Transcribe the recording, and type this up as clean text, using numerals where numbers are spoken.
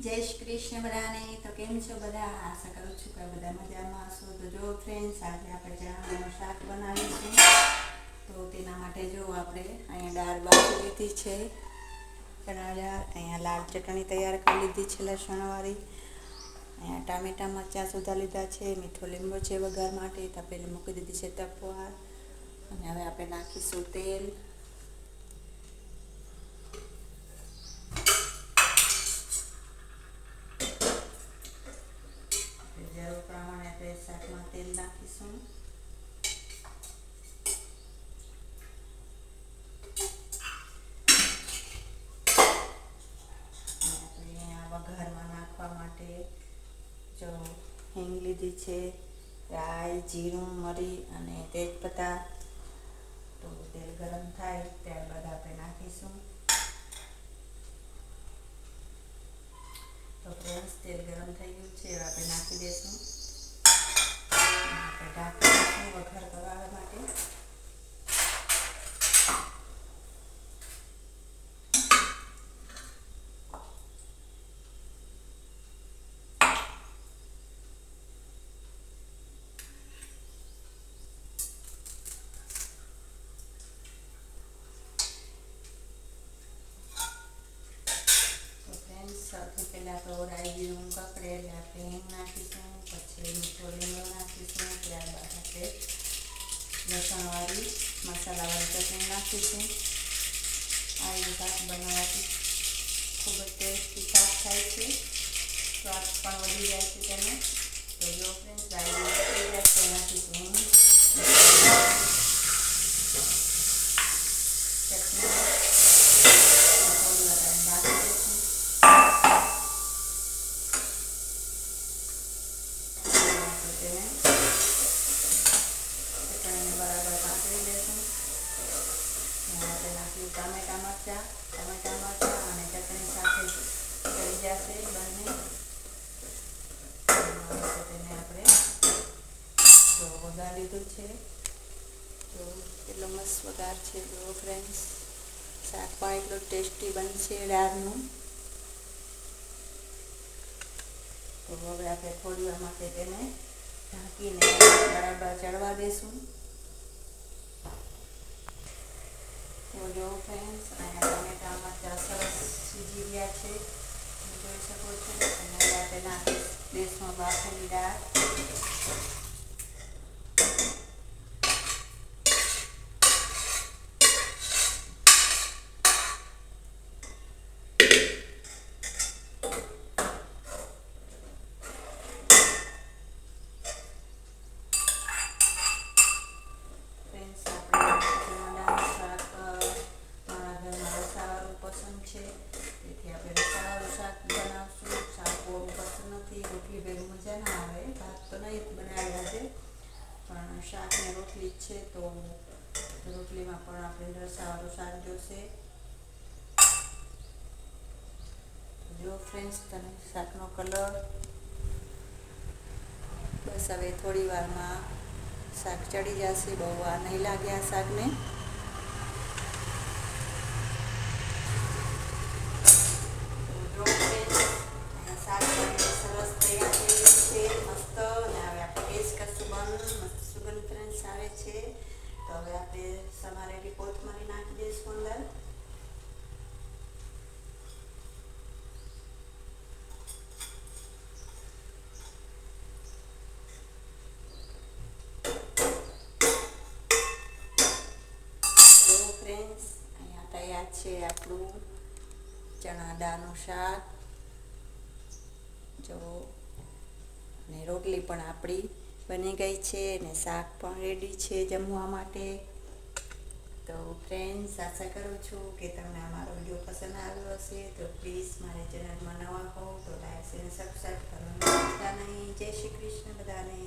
જય શ્રી કૃષ્ણ બધાને. તો કેમ છો બધા? આશા કરું છું કે બધા મજામાં હશો. તો જો ફ્રેન્ડ્સ, આજે આપણે ચણાનું શાક બનાવીશું. તો તેના માટે જો આપણે અહીંયા દાળ બાફી લીધી છે, ચણા દાળ. અહીંયા લાલ ચટણી તૈયાર કરી લીધી છે લસણવાળી. અહીંયા ટામેટા મરચાં સુધા લીધા છે, મીઠો લીંબો છે વઘાર માટે. તપેલી મૂકી દીધી છે તપવા. અને હવે આપણે નાખીશું તેલ. જરૂર પ્રમાણે આપણે શાકમાં તેલ નાખીશું. આપણે આ વઘારમાં નાખવા માટે જો હિંગ લીધી છે, રાઈ, જીરું, મરી અને તેજપત્તા. તો તેલ ગરમ થાય ત્યારબાદ આપણે નાખીશું. તો ફ્રેન્ડ્સ, તેલ ગરમ થઈ ગયું છે, હવે આપણે નાખી દઈશું. આપણે ઢાંકી દઈશું વઘાર કરવા માટે. સૌથી પહેલાં તો રાઈ જીરું કકડે એટલે આપણે હિંગ નાખીશું, પછી મીઠો લીમડો નાખીશું, ત્યારબાદ આપણે લસણવાળી મસાલાવાળી ચટણી નાખીશું. આ રીતે શાક બનાવવાથી ખૂબ જ ટેસ્ટી શાક થાય છે, સ્વાદ પણ વધી જાય છે તેનો. તો જો ફ્રેન્ડ્સ, રાઈ જીરું થઈ જાય તો નાખીશું હિંગ, ચટણી. ટામેટા મરચાં અને ચટણી સાથે થઈ જશે બંને. તેને આપણે જો વઘાર લીધું છે, તો કેટલો મસ્ત વઘાર છે. જો ફ્રેન્ડ્સ, શાક પણ એટલું ટેસ્ટી બનશે દાળનું. તો હવે આપણે થોડી વાર માટે તેને ઢાંકીને બરાબર ચડવા દઈશું. તો જો ફ્રેન્ડ્સ, અહીંયા ટામેટા મરચાં સરસ સીજી રહ્યા છે, જોઈ શકો છો. અને હવે આપણે નાખી દેશમાં બાફેલી દાળ. છે, તેથી આપણે રસાવાળું શાક બનાવશું. શાક બહુ પસંદ નથી, રોટલી ભેગું મજા ના આવે. ભાત તો નહીં બનાવ્યા છે, પણ શાક ને રોટલી જ છે, તો રોટલીમાં પણ આપણે રસાવાળું શાક જોશે. જો ફ્રેન્ડ્સ, તમે શાકનો કલર બસ હવે થોડી વારમાં શાક ચડી જશે. બહુ વાર નહીં લાગે આ શાકને. આવે છે, તો હવે આપણે સમારેલી કોથમરી નાખી દઈશું અંદર. તો ફ્રેન્ડ્સ, અહીંયા તૈયાર છે આપણું ચણા દાળનું શાક. જો, ને રોટલી પણ આપણી બની ગઈ છે, ને શાક પણ રેડી છે જમવા માટે. તો ફ્રેન્ડ્સ, આશા કરું છું કે તમને અમારો વિડીયો પસંદ આવ્યો હશે. તો પ્લીઝ મારી ચેનલમાં નવા હો તો લાઈક અને સબસ્ક્રાઈબ કરવાનું ભૂલતા નહીં. જય શ્રી કૃષ્ણ બધાને.